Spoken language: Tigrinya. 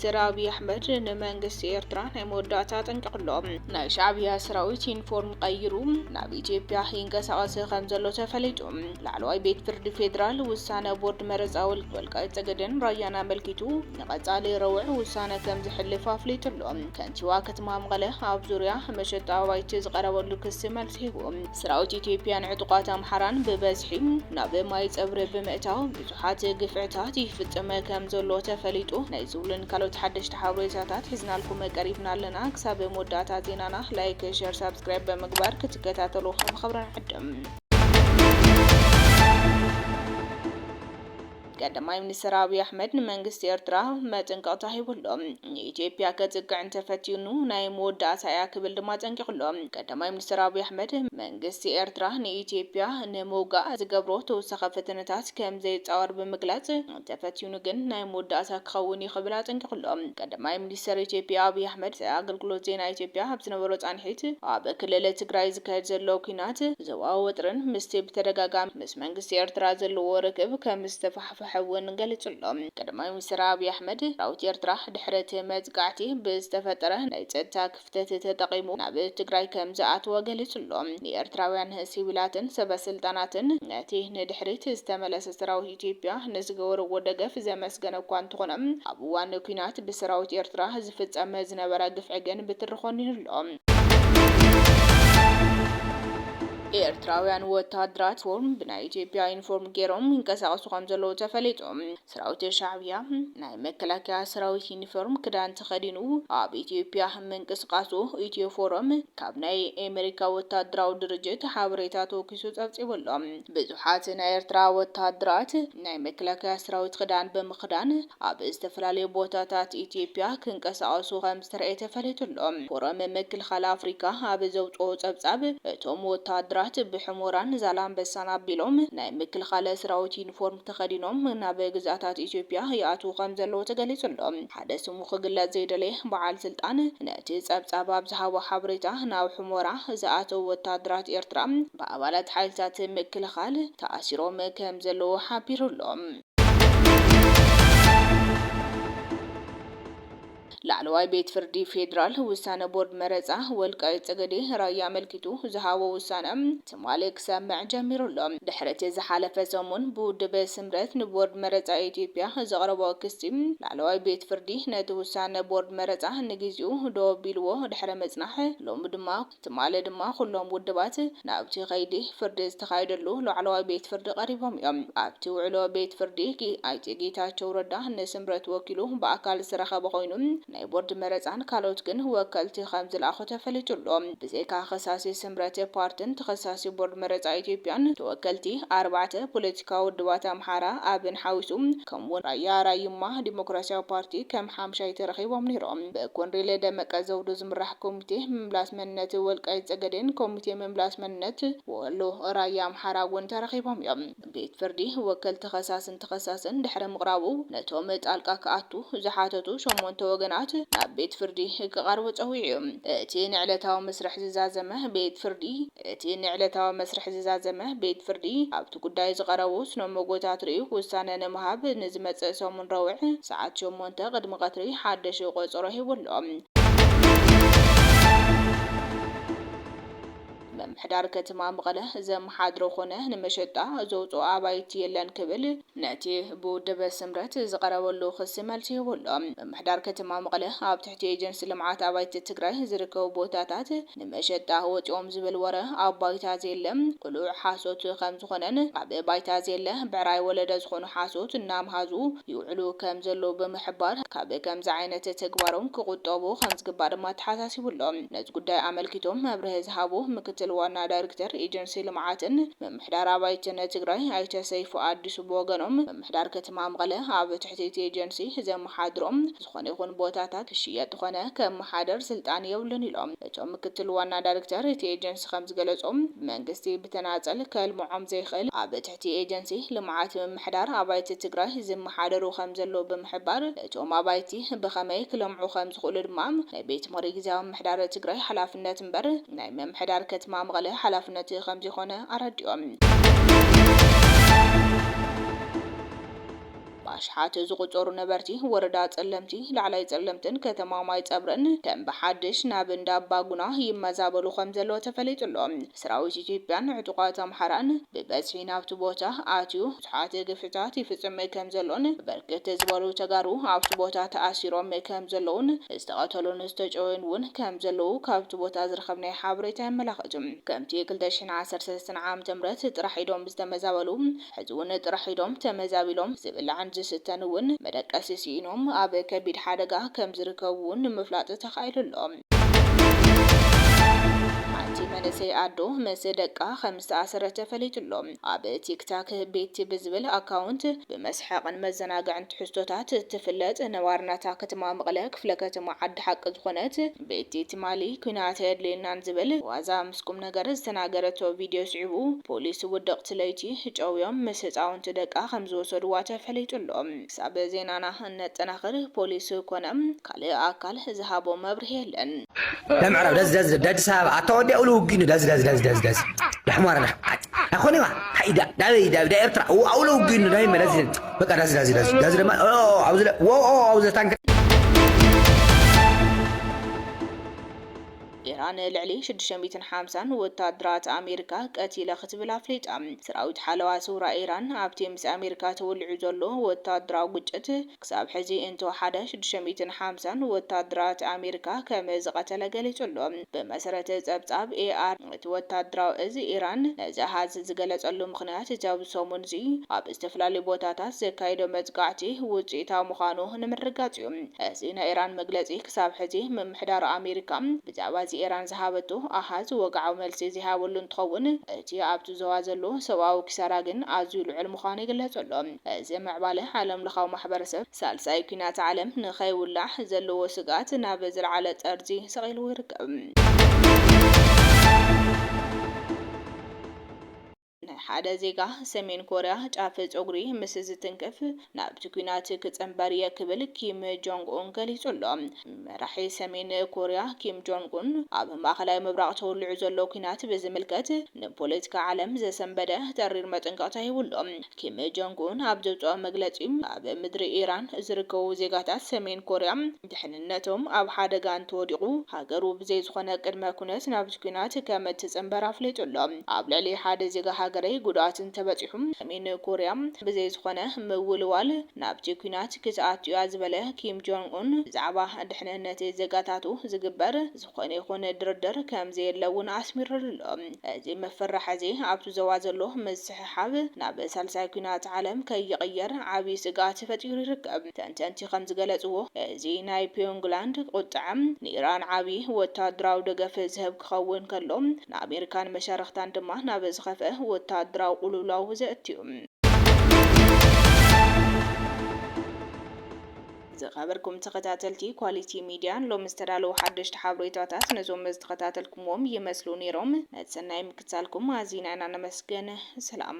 ሚኒስትር አብይ አሕመድ ንመንግስቲ ኤርትራ ናይ መወዳእታ ጠንቀቅሎም ናይ ሻዕቢያ ሰራዊት ዩኒፎርም ቀይሩ ናብ ኢትዮጵያ ይንቀሳቀስ ከም ዘሎ ተፈሊጡ ላዕለዋይ ቤት ፍርዲ ፌደራል ውሳነ ቦርድ መረፃ ወልቃይት ጠገዴን ራያን አመልኪቱ ንቀጻሊ ረውዕ ውሳነ ከም ዝሕልፍ አፍሊጡሎ ከንቲባ ከተማ መቐለ ኣብ ዙርያ መሸጣ ባይቲ ዝቀረበሉ ክስ መልስ ሂቡ ሰራዊት ኢትዮጵያ ንዕጡቃት አምሓራን ብበዝሒ ናብ ማይ ፀብሪ ብምእታው ብዙሓት ግፍዕታት ይፍጽም ከም ዘሎ ተፈሊጡ ናይ ዝብልን ካልኦት ሓደሽቲ ሓበሬታታት ሒዝናልኩም ቀሪብና ኣለና ክሳብ መወዳእታ ዜናና ላይክ ሼር ሰብስክራይብ በመግባር ክትከታተሉ ከምኽብረን ዕድም ቀዳማይ ሚኒስትር አብይ አሕመድ ንመንግስቲ ኤርትራ መጠንቀቅታ ሂቡሎም ኢትዮጵያ ከጽግዕ እንተፈቲኑ ናይ መወዳእታ ክብል ድማ ጠንቂቅሎም ቀዳማይ ሚኒስትር አብይ አሕመድ መንግስቲ ኤርትራ ንኢትዮጵያ ንመውጋእ ዝገብሮ ተወሳኺ ፈተነታት ከም ዘይጻወር ብምግላጽ ተፈቲኑ ግን ናይ መወዳእታ ክኸውን ይኽእል ጠንቂቅሎም ቀዳማይ ሚኒስትር ኢትዮጵያ አብይ አሕመድ አገልግሎት ዜና ኢትዮጵያ ኣብ ዝነበሮ ጻንሒት ኣብ ክልል ትግራይ ዝካየድ ዘሎ ኩናት ዘዋዊ ወጥርን ምስቲ ብተደጋጋሚ ምስ መንግስቲ ኤርትራ ዘለዎ ርክብ ከም ዝተፋሕፈ حون ገለጽሎም ቀዳማይ ሚኒስትር አብይ አሕመድ ሰራዊት ኤርትራ ድሕረት መዝጋዕቲ ብዝተፈጠረ ናይ ጸጥታ ክፍተት ተጠቂሙ ናብ ትግራይ ከም ዝኣተወ ገለጽሎም ንኤርትራውያን ሲቪላትን ሰበስልጣናትን ነቲ ንድሕሪት ዝተመለሰ ሰራዊት ኢትዮጵያ ንዝገበርዎ ደገፍ ዘመስገነ እኳ እንትኾነም ኣብ እዋን ኩናት ብሰራዊት ኤርትራ ዝፍጸም ዝነበረ ግፍዒ ግን ብትርኾን ይብሎም ኤርትራውያን ወታደራት ፎርም ብናይ ኢትዮጵያ ዩኒፎርም ገይሮም ይንቀሳቀሱ ከም ዘለዉ ተፈሊጦም ሰራዊት ሻዕቢያ ናይ መከላከያ ሰራዊት ዩኒፎርም ክዳን ተኸዲኑ ኣብ ኢትዮጵያ ምንቅስቃሱ ኢትዮ ፎረም ካብ ናይ ኣሜሪካ ወታደራዊ ድርጅት ሓበሬታ ተወኪሱ ጸብጺብሎም ብዙሓት ናይ ኤርትራ ወታደራት ናይ መከላከያ ሰራዊት ክዳን ብምኽዳን ኣብ ዝተፈላለዩ ቦታታት ኢትዮጵያ ክንቀሳቀሱ ከም ዝተረኣየ ተፈሊጡሎም ፎረም ምክልኻል ኣፍሪካ ኣብ ዘውፅኦ ጸብጻብ እቶም ወታደራት ብሕሞራን ዛላምበሳን ኣቢሎም ናይ ምክልኻል ሰራዊት ዩኒፎርም ተኸዲኖም ናብ ግዛታት ኢትዮጵያ ይኣትዉ ከም ዘለዉ ተገሊጹሎም ሓደ ስሙ ክግለጽ ዘይደለየ በዓል ስልጣን ነቲ ጸብጻብ ኣብ ዝሃቦ ሓበሬታ ናብ ሕሞራ ዝኣተዉ ወታደራት ኤርትራ ብኣባላት ሓይልታት ምክልኻል ተኣሲሮም ከም ዘለዉ ሓቢሩሎም ላዕለዋይ ቤት ፍርዲ ፌደራል ውሳነ ቦርድ መረፃ ወልቃይት ጠገዴ ራያ አመልኪቱ ዝሃቦ ውሳነ ትማሊ ክሰምዕ ጀሚሩሎም ድሕረት ዝሓለፈ ሰሙን ብውድበ ስምረት ንቦርድ መረፃ ኢትዮጵያ ዘቕረቦ ክስቲ ላዕለዋይ ቤት ፍርዲ ነቲ ውሳነ ቦርድ መረፃ ንግዚኡ ደው ኣቢልዎ ድሕረ መጽናሕ ሎሚ ድማ ትማሊ ድማ ኩሎም ውድባት ናብቲ ከይዲ ፍርዲ ዝተኻየደሉ ላዕለዋይ ቤት ፍርዲ ቀሪቦም እዮም ኣብቲ ውዕሎ ቤት ፍርዲ ኣይተ ጌታቸው ረዳ ንስምረት ወኪሉ በኣካል ዝረኸበ ኮይኑ ናይ ቦርድ መረፃን ካልኦት ግን ወከልቲ ከም ዝለኣኹ ተፈሊጡሎም ብዘይካ ኸሳሲ ስምረት ፓርቲን ተኸሳሲ ቦርድ መረፃ ኢትዮጵያን ተወከልቲ 4 ፖለቲካዊ ውድባት ኣምሓራ ኣብን ሓዊሱ ከምውን ራዩማ ዲሞክራሲያዊ ፓርቲ ከም ሓምሻይ ተረኺቦም ነይሮም ብኮንሬለ ደመቀ ዘውዱ ዝምራሕ ኮሚቴ ምምላስ መንነት ወልቃይት ጠገዴን ኮሚቴ ምምላስ መንነት ወሎ ራያ ኣምሓራ እውን ተረኺቦም እዮም ቤት ፍርዲ ወከልቲ ኸሳስን ተኸሳስን ድሕረ ምቕራቡ ነቶም ጣልቃ ክኣቱ ዝሓተቱ 8 ወገናት ናብ ቤት ፍርዲ ክቐርቡ ፀዊዑ እቲ ንዕለታዊ መስርሕ ዝዛዘመ ቤት ፍርዲ ኣብቲ ጉዳይ ዝቐረቡ ስነመጎታት ርእዩ ውሳነ ንምሃብ ንዝመጽእ ሰሙን ረውዕ ሰዓት 8 ቅድሚ ቀትሪ ሓደሽ ቆጽሮ ሂቡሎም መምሕዳር ከተማ መቐለ ዘመሓድሮ ኮነ ንመሸጣ ዘውፅኦ ኣባይቲ የለን ክብል ነቲ ብውድበ ስምረት ዝቐረበሉ ክስ መልሲ ይብሎም መምሕዳር ከተማ መቐለ ኣብ ትሕቲ ኤጀንሲ ልምዓት ኣባይቲ ትግራይ ዝርከቡ ቦታታት ንመሸጣ ወፂኦም ዝብል ወረ ኣብ ባይታ ዘየለም ቁሉዕ ሓሶት ከም ዝኾነን ኣብ ባይታ ዘየለ ብዕራይ ወለደ ዝኾኑ ሓሶት እናምሃዙ ይውዕሉ ከም ዘሎ ብምሕባር ካብ ከምዚ ዓይነት ተግባሮም ክቁጠቡ ከም ዝግባእ ድማ ተሓሳሲቡሎም ነዚ ጉዳይ ኣመልኪቶም መብርሂ ዝሃቡ ምክትል ዋና ዳይሬክተር ኤጀንሲ ልምዓትን መምሕዳር ኣባይትን ትግራይ ኣይተ ሰይፉ ኣዲሱ ብወገኖም መምሕዳር ከተማ መቐለ ኣብ ትሕቲ ኤጀንሲ ዘመሓድሮም ዝኾነ ይኹን ቦታታት ክሽየጥ ኾነ ከም መሓደር ስልጣን የብሉን ኢሎም እቶም ምክትል ዋና ዳይሬክተር እቲ ኤጀንሲ ከም ዝገለጾም መንግስቲ ብተናጸል ከልምዖም ዘይኽእል ኣብ ትሕቲ ኤጀንሲ ልምዓት መምሕዳር ኣባይቲ ትግራይ ዝመሓደሩ ከም ዘሎ ብምሕባር እቶም ኣባይቲ ብኸመይ ክለምዑ ከም ዝኽእሉ ድማ ናይ ቤት ምኽሪ ጊዜያዊ ምምሕዳር ትግራይ ሓላፍነት እምበር ናይ መምሕዳር ከተማ መቐለ ሓላፍነት ከም ዝኾነ ኣረዲኦም ባሽሓት ዝቁፀሩ ነበርቲ ወረዳ ጸለምቲ ላዕላይ ጸለምትን ከተማ ማይ ጸብረን ከም በሓድሽ ናብ እንዳ ባጉና ይመዛበሉ ከም ዘሎ ተፈሊጡሎ ሰራዊት ኢትዮጵያን ዕጡቃት አምሓራን ብበዝሒ ናብቲ ቦታ ኣትዩ ብዙሓት ግፍዕታት ይፍጽም ከም ዘሎን በርከት ዝበሉ ተጋሩ ኣብቲ ቦታ ተኣሲሮም ከም ዘለውን ዝተቐተሉን ዝተጨወዩን ከም ዘለው ካብቲ ቦታ ዝረኸብናይ ሓበሬታ የመላኽት ከምቲ 2013 ዓመተ ምህረት ጥራሕ ኢዶም ዝተመዛበሉ ሕዝውን ጥራሕ ኢዶም ተመዛቢሎም ዝብላዕን ዝስተን እውን መደቀሲ ሲኢኖም ኣብ ከቢድ ሓደጋ ከም ዝርከቡን ንምፍላጥ ተኻኢሉሎም መንእሰይ ኣዶ ምስ ደቃ ከም ዝተኣሰረተ ተፈሊጡሎም ኣብ ቲክታክ ቤት ብዝብል ኣካውንት ብመስሐቅን መዘናግዕን ትሕዝቶታት ትፍለጥ ነዋርናታ ከተማ መቐለ ክፍለ ከተማ ዓዲ ሓቂ ዝኾነት ቤት ትማሊ ኩናት የድልየናን ዝብል ዋዛ ምስኩም ነገር ዝተናገረቶ ቪድዮ ስዒቡ ፖሊስ ውድቕቲ ለይቲ ጨውዮም ምስ ህፃውንቲ ደቃ ከም ዝወሰድዋ ተፈሊጡሎም ሳብ ዜናና እነጠናኽር ፖሊስ ኮነም ካልእ ኣካል ዝሃቦ መብርሂ የለን ለምዕራብ ደዝ ሳብ ኣተወዲያ ውግኑ داز يحمرنا اخوني ما حيدا دا ارترا اولو وجنو دايما لازم بقى داز ما عاوز تانك ኢራን ልዕሊ 650 ወታደራት ኣሜሪካ ቀቲላ ክትብል ኣፍሊጣ ሰራዊት ሓለዋ ሱራ ኢራን ኣብቲ ምስ ኣሜሪካ ተወልዑ ዘሎ ወታደራዊ ግጭት ክሳብ ሕዚ እንተወሓደ 650 ወታደራት ኣሜሪካ ከም ዝቀተለ ገሊጹሎ ብመሰረተ ጸብጻብ ኤአር እቲ ወታደራዊ እዚ ኢራን ነዚ ሓዝ ዝገለጸሉ ምኽንያት ጃብ ሰሙን እዚ ኣብ ዝተፈላለዩ ቦታታት ዘካይዶ መጽቃዕቲ ውጽኢታዊ ምዃኑ ንምርጋጽ እዩ እዚ ናይ ኢራን መግለጺ ክሳብ ሕዚ ምምሕዳር ኣሜሪካ ብዛዕባ ኢራን ዝሃበቱ ኣሃዝ ወግዓዊ መልሲ ዝሃበሉ እንትኸውን እቲ ኣብቲ ዞባ ዘሎ ሰብኣዊ ኪሳራ ግን ኣዝዩ ልዑል ምዃኑ ይግለጸሎ እዚ ምዕባለ ዓለም ለኻዊ ማሕበረሰብ ሳልሳይ ኩናት ዓለም ንኸይውላዕ ዘለዎ ስጋት ናብ ዝለዓለ ጠርዚ ሰቒልዎ ይርከብ ሓደ ዜጋ ሰሜን ኮርያ ጫፍ ጸጉሪ ምስ ዝትንከፍ ናብቲ ኩናት ክጸምበር የክብል ኪም ጆንግ ኡን ገሊጹሎ መራሒ ሰሜን ኮርያ ኪም ጆንግ ኡን ኣብ ማእከላይ ምብራቕ ተወልዑ ዘሎ ኩናት ብዝምልከት ንፖለቲካ ዓለም ዘሰንበደ ተሪር መጠንቀቕታ ይብሎ ኪም ጆንግ ኡን ኣብ ዘውፅኦ መግለጺ ኣብ ምድሪ ኢራን ዝርከቡ ዜጋታት ሰሜን ኮርያ ድሕንነቶም ኣብ ሓደጋ እንትወዲቑ ሃገሩ ብዘይ ዝኾነ ቅድመ ኩነት ናብቲ ኩናት ከም እትጸምበር ኣፍሊጡሎ ኣብ ልዕሊ ሓደ ዜጋ ሃገረይ ጉድኣትን ተበፂሑም ሰሜን ኮርያ ብዘይ ዝኾነ ምውልዋል ናብቲ ኩናት ክትኣትዩ ዝበለ ኪም ጆንግ ኡን ብዛዕባ ድሕንነት ዜጋታቱ ዝግበር ዝኾነ ይኹን ድርድር ከም ዘየለውን ኣስሚሩሎ እዚ መፈራሕ እዚ ኣብቲ ዞባ ዘሎ ምስሕሓብ ናብ ሳልሳይ ኩናት ዓለም ከይቕየር ዓብዪ ስጋት ፈጢሩ ይርከብ ተንተንቲ ከም ዝገለጽዎ እዚ ናይ ፒዮንግላንድ ቁጥዓም ንኢራን ዓብዪ ወታደራዊ ደገፍ ዝህብ ክኸውን ከሎ ንኣሜሪካን መሻርክታን ድማ ናብ ዝኸፍአ ወታደራዊ ቁልውላው ዘእትዩ ዝኸበርኩም ተኸታተልቲ ኳሊቲ ሚድያን ሎም ዝተዳለዉ ሓደሽቲ ሓበሬታታት ነዞም ዝተኸታተልኩምዎም ይመስሉ ነይሮም ነቲ ሰናይ ምክትታልኩም ኣዝና ኢና ነመስግን ሰላም